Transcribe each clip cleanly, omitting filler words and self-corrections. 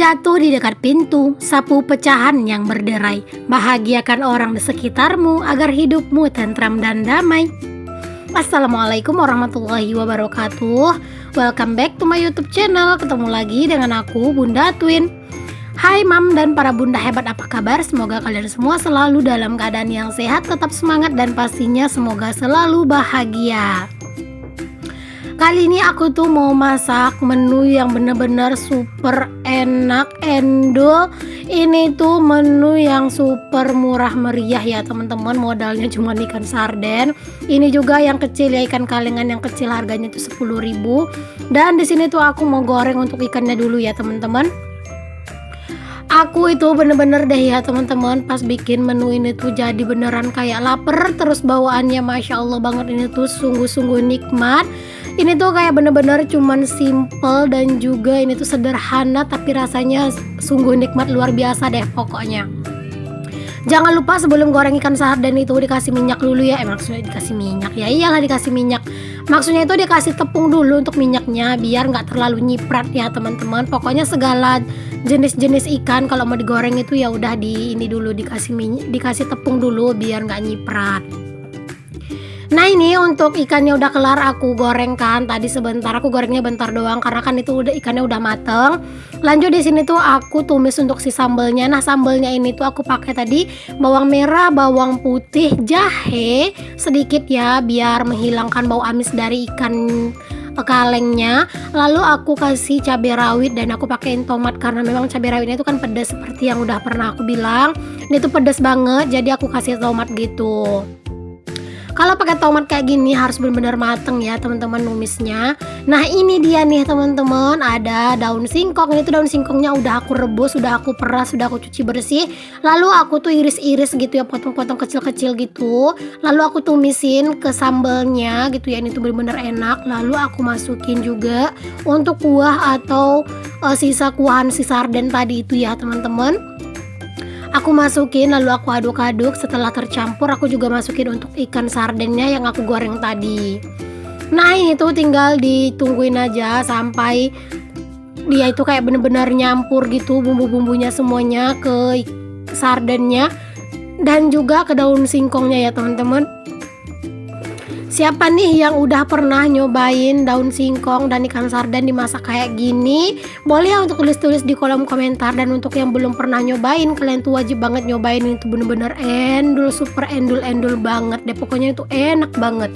Jatuh di dekat pintu, sapu pecahan yang berderai. Bahagiakan orang di sekitarmu agar hidupmu tentram dan damai. Assalamualaikum warahmatullahi wabarakatuh. Welcome back to my YouTube channel. Ketemu lagi dengan aku, Bunda Twin. Hai mam dan para bunda hebat, apa kabar? Semoga kalian semua selalu dalam keadaan yang sehat, tetap semangat, dan pastinya semoga selalu bahagia. Kali ini aku tuh mau masak menu yang bener-bener super enak, endul. Ini tuh menu yang super murah meriah ya teman-teman. Modalnya cuma ikan sarden. Ini juga yang kecil ya, ikan kalengan yang kecil, harganya tuh 10.000. Dan di sini tuh aku mau goreng untuk ikannya dulu ya teman-teman. Aku itu bener-bener deh ya teman-teman, pas bikin menu ini tuh jadi beneran kayak lapar. Terus bawaannya Masya Allah banget, ini tuh sungguh-sungguh nikmat. Ini tuh kayak bener-bener cuman simple dan juga ini tuh sederhana, tapi rasanya sungguh nikmat luar biasa deh pokoknya. Jangan lupa sebelum goreng ikan sarden itu dikasih minyak dulu ya. Maksudnya dikasih minyak ya, iyalah dikasih minyak. Maksudnya itu dikasih tepung dulu untuk minyaknya biar nggak terlalu nyiprat ya teman-teman. Pokoknya segala jenis-jenis ikan kalau mau digoreng itu ya udah ini dulu dikasih tepung dulu biar nggak nyiprat. Nah ini untuk ikannya udah kelar aku goreng kan tadi sebentar, aku gorengnya bentar doang karena kan itu udah ikannya udah mateng. Lanjut di sini tuh aku tumis untuk si sambelnya. Nah sambelnya ini tuh aku pakai tadi bawang merah, bawang putih, jahe sedikit ya biar menghilangkan bau amis dari ikan kalengnya. Lalu aku kasih cabai rawit dan aku pakein tomat karena memang cabai rawitnya itu kan pedas seperti yang udah pernah aku bilang. Ini tuh pedas banget jadi aku kasih tomat gitu. Kalau pakai tomat kayak gini harus benar-benar mateng ya teman-teman numisnya. Nah ini dia nih teman-teman, ada daun singkong. Ini tuh daun singkongnya udah aku rebus, udah aku peras, udah aku cuci bersih. Lalu aku tuh iris-iris gitu ya, potong-potong kecil-kecil gitu. Lalu aku tumisin ke sambelnya gitu ya, ini tuh benar-benar enak. Lalu aku masukin juga untuk kuah atau sisa kuahan si sarden tadi itu ya teman-teman. Aku masukin lalu aku aduk-aduk. Setelah tercampur aku juga masukin untuk ikan sardennya yang aku goreng tadi. Nah ini tuh tinggal ditungguin aja sampai dia itu kayak bener-bener nyampur gitu bumbu-bumbunya semuanya ke sardennya dan juga ke daun singkongnya ya teman-teman. Siapa nih yang udah pernah nyobain daun singkong dan ikan sarden dimasak kayak gini? Boleh ya untuk tulis-tulis di kolom komentar. Dan untuk yang belum pernah nyobain, kalian tuh wajib banget nyobain, itu bener-bener endul, super endul banget deh. Pokoknya itu enak banget.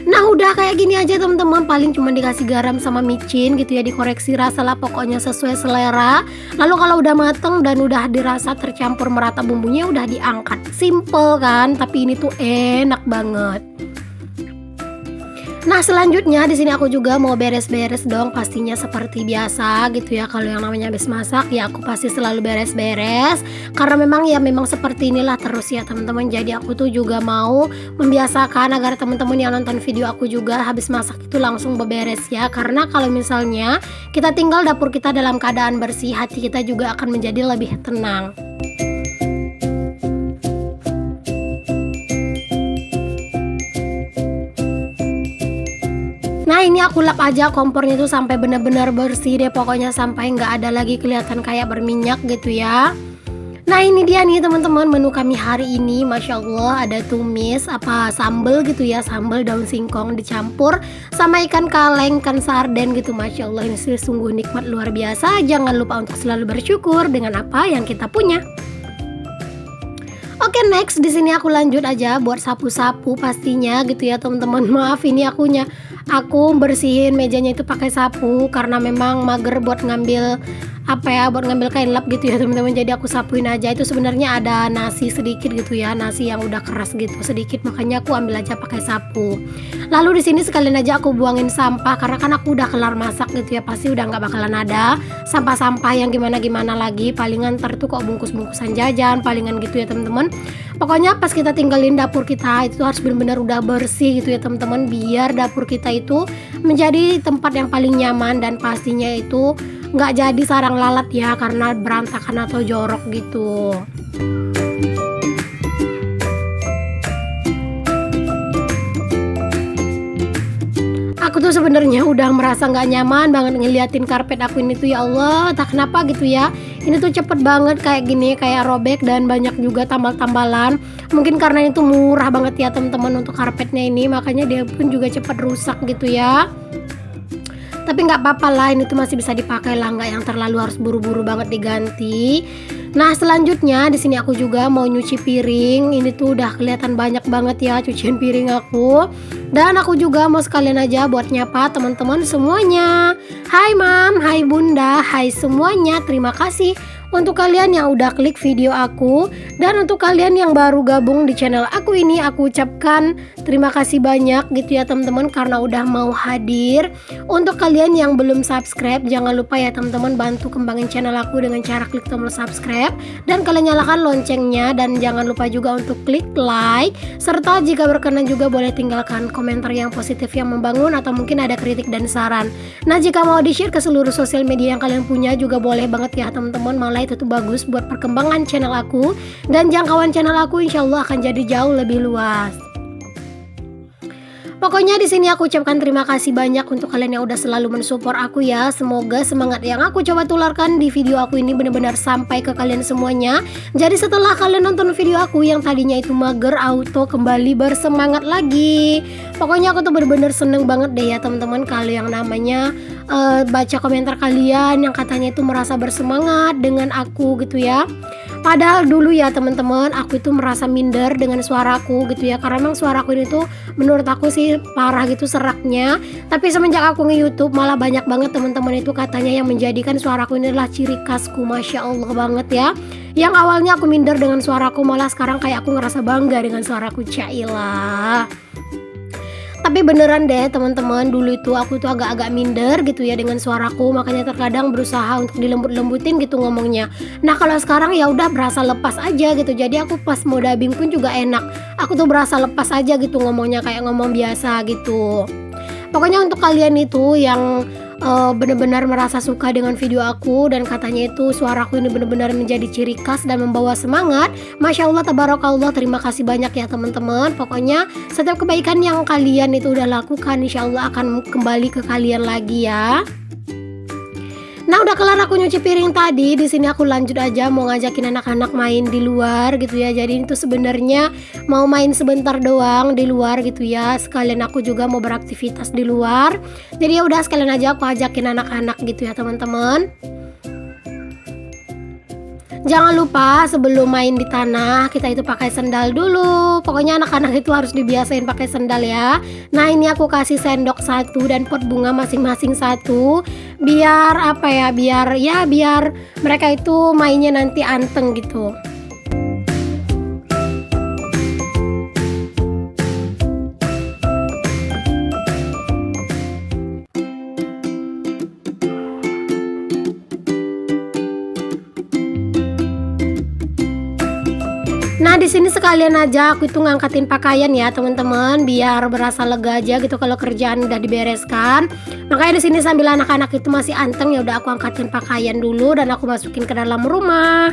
Nah udah kayak gini aja teman-teman, paling cuma dikasih garam sama micin gitu ya, dikoreksi rasa lah pokoknya sesuai selera. Lalu kalau udah mateng dan udah dirasa tercampur merata bumbunya, udah diangkat. Simple kan, tapi ini tuh enak banget. Nah selanjutnya di sini aku juga mau beres-beres dong, pastinya seperti biasa gitu ya. Kalau yang namanya habis masak ya aku pasti selalu beres-beres karena memang seperti inilah terus ya teman-teman. Jadi aku tuh juga mau membiasakan agar teman-teman yang nonton video aku juga habis masak itu langsung beberes ya. Karena kalau misalnya kita tinggal dapur kita dalam keadaan bersih, hati kita juga akan menjadi lebih tenang. Nah ini aku lap aja kompornya tuh sampai benar-benar bersih deh, pokoknya sampai nggak ada lagi kelihatan kayak berminyak gitu ya. Nah ini dia nih teman-teman menu kami hari ini. Masya Allah ada tumis sambal gitu ya, sambal daun singkong dicampur sama ikan kaleng, ikan sarden gitu. Masya Allah ini sungguh nikmat luar biasa. Jangan lupa untuk selalu bersyukur dengan apa yang kita punya. Oke next di sini aku lanjut aja buat sapu-sapu pastinya gitu ya teman-teman. Maaf ini aku bersihin mejanya itu pakai sapu karena memang mager buat ngambil kain lap gitu ya teman-teman. Jadi aku sapuin aja. Itu sebenarnya ada nasi sedikit gitu ya, nasi yang udah keras gitu sedikit, makanya aku ambil aja pakai sapu. Lalu di sini sekalian aja aku buangin sampah karena kan aku udah kelar masak gitu ya, pasti udah nggak bakalan ada sampah-sampah yang gimana-gimana lagi. Palingan ntar tuh kok bungkus-bungkusan jajan palingan gitu ya teman-teman. Pokoknya pas kita tinggalin dapur kita itu harus benar-benar udah bersih gitu ya teman-teman, biar dapur kita itu menjadi tempat yang paling nyaman dan pastinya itu nggak jadi sarang lalat ya karena berantakan atau jorok gitu. Aku tuh sebenarnya udah merasa nggak nyaman banget ngeliatin karpet aku ini tuh, ya Allah, tak kenapa gitu ya. Ini tuh cepet banget kayak gini, kayak robek dan banyak juga tambal-tambalan. Mungkin karena itu murah banget ya teman-teman untuk karpetnya ini, makanya dia pun juga cepet rusak gitu ya. Tapi nggak apa-apa lah, ini tuh masih bisa dipakai lah, nggak yang terlalu harus buru-buru banget diganti. Nah selanjutnya di sini aku juga mau nyuci piring. Ini tuh udah kelihatan banyak banget ya cucian piring aku. Dan aku juga mau sekalian aja buat nyapa teman-teman semuanya. Hai Mam, hai Bunda, hai semuanya. Terima kasih untuk kalian yang udah klik video aku, dan untuk kalian yang baru gabung di channel aku ini, aku ucapkan terima kasih banyak gitu ya teman-teman karena udah mau hadir. Untuk kalian yang belum subscribe, jangan lupa ya teman-teman bantu kembangin channel aku dengan cara klik tombol subscribe dan kalian nyalakan loncengnya, dan jangan lupa juga untuk klik like, serta jika berkenan juga boleh tinggalkan komentar yang positif yang membangun atau mungkin ada kritik dan saran. Nah jika mau di-share ke seluruh sosial media yang kalian punya juga boleh banget ya teman-teman, malah itu tuh bagus buat perkembangan channel aku, dan jangkauan channel aku insya Allah akan jadi jauh lebih luas. Pokoknya di sini aku ucapkan terima kasih banyak untuk kalian yang udah selalu mensupport aku ya. Semoga semangat yang aku coba tularkan di video aku ini benar-benar sampai ke kalian semuanya. Jadi setelah kalian nonton video aku yang tadinya itu mager, auto kembali bersemangat lagi. Pokoknya aku tuh bener-bener seneng banget deh ya teman-teman kalau yang namanya baca komentar kalian yang katanya itu merasa bersemangat dengan aku gitu ya. Padahal dulu ya teman-teman aku itu merasa minder dengan suaraku gitu ya, karena memang suaraku ini tuh menurut aku sih parah gitu seraknya. Tapi semenjak aku nge-YouTube malah banyak banget teman-teman itu katanya yang menjadikan suaraku ini adalah ciri khasku. Masya Allah banget ya. Yang awalnya aku minder dengan suaraku, malah sekarang kayak aku ngerasa bangga dengan suaraku. Cailah. Tapi beneran deh teman-teman, dulu itu aku tuh agak-agak minder gitu ya dengan suaraku, makanya terkadang berusaha untuk dilembut-lembutin gitu ngomongnya. Nah kalau sekarang ya udah berasa lepas aja gitu, jadi aku pas mau dubbing pun juga enak. Aku tuh berasa lepas aja gitu ngomongnya, kayak ngomong biasa gitu. Pokoknya untuk kalian itu yang benar-benar merasa suka dengan video aku dan katanya itu suaraku ini benar-benar menjadi ciri khas dan membawa semangat, Masya Allah tabarakallah, terima kasih banyak ya teman-teman. Pokoknya setiap kebaikan yang kalian itu udah lakukan insya Allah akan kembali ke kalian lagi ya. Nah udah kelar aku nyuci piring tadi, di sini aku lanjut aja mau ngajakin anak-anak main di luar gitu ya. Jadi itu sebenarnya mau main sebentar doang di luar gitu ya. Sekalian aku juga mau beraktivitas di luar. Jadi ya udah sekalian aja aku ajakin anak-anak gitu ya teman-teman. Jangan lupa sebelum main di tanah kita itu pakai sendal dulu. Pokoknya anak-anak itu harus dibiasain pakai sendal ya. Nah ini aku kasih sendok satu dan pot bunga masing-masing satu. Biar apa ya, biar mereka itu mainnya nanti anteng gitu. Nah di sini sekalian aja aku itu ngangkatin pakaian ya teman-teman, biar berasa lega aja gitu kalau kerjaan udah dibereskan. Makanya di sini sambil anak-anak itu masih anteng ya udah aku angkatin pakaian dulu dan aku masukin ke dalam rumah.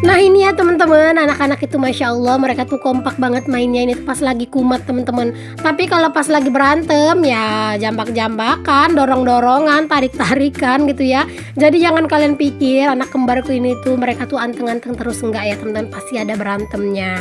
Nah ini ya teman-teman, anak-anak itu Masya Allah mereka tuh kompak banget mainnya ini pas lagi kumat teman-teman. Tapi kalau pas lagi berantem ya jambak-jambakan, dorong-dorongan, tarik-tarikan gitu ya. Jadi jangan kalian pikir anak kembarku ini tuh mereka tuh anteng-anteng terus, enggak ya teman-teman, pasti ada berantemnya.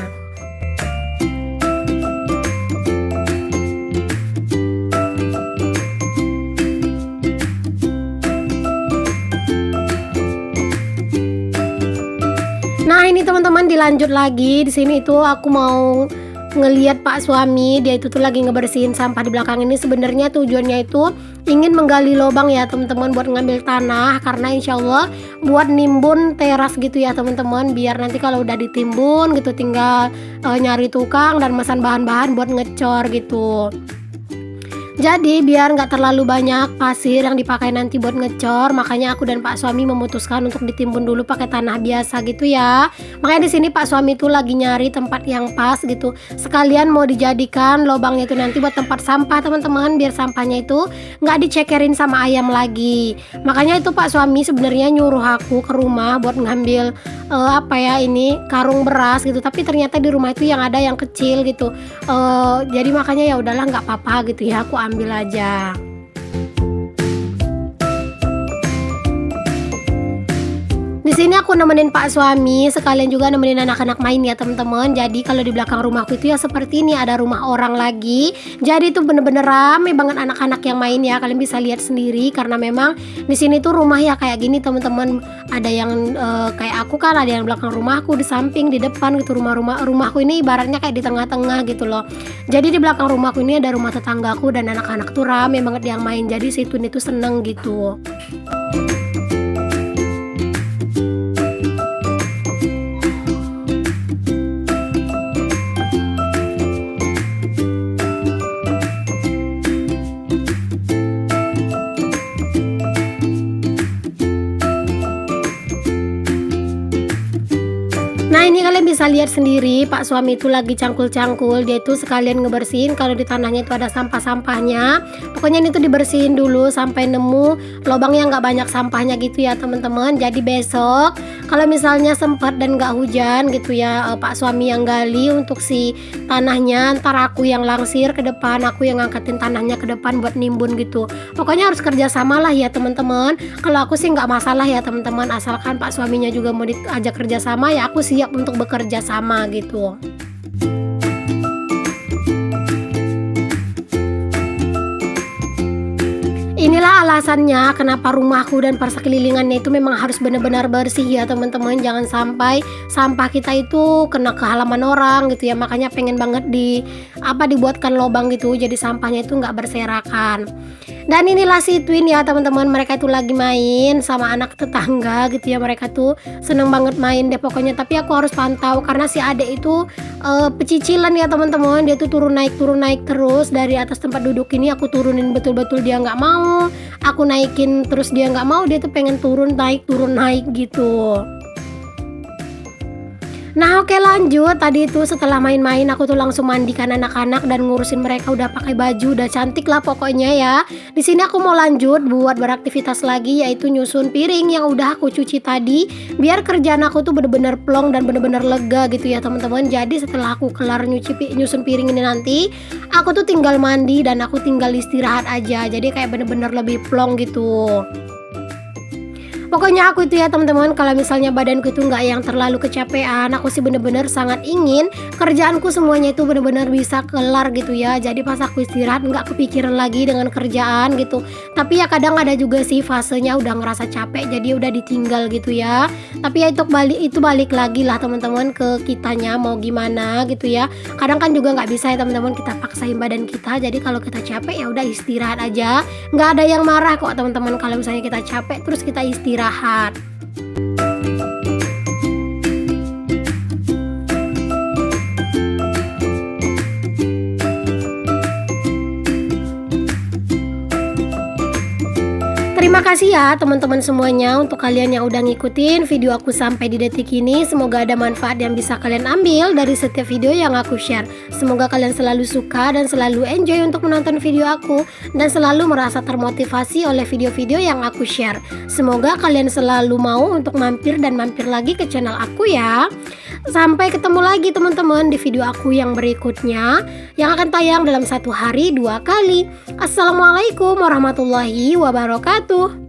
Nah ini teman-teman dilanjut lagi. Di sini itu aku mau ngelihat Pak suami, dia itu tuh lagi ngebersihin sampah di belakang ini. Sebenarnya tujuannya itu ingin menggali lubang ya teman-teman buat ngambil tanah, karena insya Allah buat nimbun teras gitu ya teman-teman, biar nanti kalau udah ditimbun gitu tinggal nyari tukang dan mesan bahan-bahan buat ngecor gitu. Jadi biar nggak terlalu banyak pasir yang dipakai nanti buat ngecor, makanya aku dan Pak suami memutuskan untuk ditimbun dulu pakai tanah biasa gitu ya. Makanya di sini Pak suami tuh lagi nyari tempat yang pas gitu. Sekalian mau dijadikan lubangnya itu nanti buat tempat sampah teman-teman, biar sampahnya itu nggak dicekerin sama ayam lagi. Makanya itu Pak suami sebenarnya nyuruh aku ke rumah buat ngambil apa ya ini karung beras gitu, tapi ternyata di rumah itu yang ada yang kecil gitu. Jadi makanya ya udahlah nggak apa-apa gitu ya, aku ambil aja. Di sini aku nemenin Pak suami, sekalian juga nemenin anak-anak main ya teman-teman. Jadi kalau di belakang rumahku itu ya seperti ini, ada rumah orang lagi. Jadi itu bener-bener rame banget anak-anak yang main ya. Kalian bisa lihat sendiri karena memang di sini tuh rumah ya kayak gini teman-teman. Ada yang kayak aku kan, ada yang belakang rumahku, di samping, di depan gitu. Rumahku ini ibaratnya kayak di tengah-tengah gitu loh. Jadi di belakang rumahku ini ada rumah tetanggaku dan anak-anak tuh rame banget yang main. Jadi situ ini tuh seneng gitu. Nah ini kalian bisa lihat sendiri, Pak suami itu lagi cangkul-cangkul. Dia itu sekalian ngebersihin kalau di tanahnya itu ada sampah-sampahnya. Pokoknya ini tuh dibersihin dulu sampai nemu lubang yang nggak banyak sampahnya gitu ya teman-teman. Jadi besok kalau misalnya sempat dan nggak hujan gitu ya, Pak suami yang gali untuk si tanahnya, ntar aku yang langsir ke depan, aku yang ngangkatin tanahnya ke depan buat nimbun gitu. Pokoknya harus kerja sama lah ya teman-teman. Kalau aku sih nggak masalah ya teman-teman, asalkan Pak suaminya juga mau diajak kerja sama ya aku siap untuk bekerja sama gitu. Inilah alasannya kenapa rumahku dan persekelilingannya itu memang harus benar-benar bersih ya teman-teman. Jangan sampai sampah kita itu kena ke halaman orang gitu ya. Makanya pengen banget dibuatkan lubang gitu, jadi sampahnya itu nggak berserakan. Dan inilah si Twin ya teman-teman, mereka itu lagi main sama anak tetangga gitu ya. Mereka tuh seneng banget main deh pokoknya. Tapi aku harus pantau karena si adek itu pecicilan ya teman-teman. Dia tuh turun naik terus dari atas tempat duduk ini. Aku turunin betul-betul dia nggak mau, aku naikin terus dia nggak mau. Dia tuh pengen turun naik gitu. Nah oke lanjut, tadi itu setelah main-main aku tuh langsung mandikan anak-anak dan ngurusin mereka udah pakai baju, udah cantik lah pokoknya ya. Di sini aku mau lanjut buat beraktivitas lagi, yaitu nyusun piring yang udah aku cuci tadi, biar kerjaan aku tuh bener-bener plong dan bener-bener lega gitu ya teman-teman. Jadi setelah aku kelar nyusun piring ini nanti, aku tuh tinggal mandi dan aku tinggal istirahat aja. Jadi kayak bener-bener lebih plong gitu. Pokoknya aku itu ya teman-teman, kalau misalnya badanku itu nggak yang terlalu kecapean, aku sih bener-bener sangat ingin kerjaanku semuanya itu bener-bener bisa kelar gitu ya. Jadi pas aku istirahat nggak kepikiran lagi dengan kerjaan gitu. Tapi ya kadang ada juga sih fasenya udah ngerasa capek, jadi udah ditinggal gitu ya. Tapi ya itu balik lagi lah teman-teman ke kitanya mau gimana gitu ya. Kadang kan juga nggak bisa ya teman-teman kita paksain badan kita. Jadi kalau kita capek ya udah istirahat aja. Nggak ada yang marah kok teman-teman kalau misalnya kita capek terus kita istirahat. Terima kasih ya teman-teman semuanya untuk kalian yang udah ngikutin video aku sampai di detik ini. Semoga ada manfaat yang bisa kalian ambil dari setiap video yang aku share. Semoga kalian selalu suka dan selalu enjoy untuk menonton video aku dan selalu merasa termotivasi oleh video-video yang aku share. Semoga kalian selalu mau untuk mampir lagi ke channel aku ya. Sampai ketemu lagi teman-teman di video aku yang berikutnya yang akan tayang dalam 1 hari 2 kali. Assalamualaikum warahmatullahi wabarakatuh.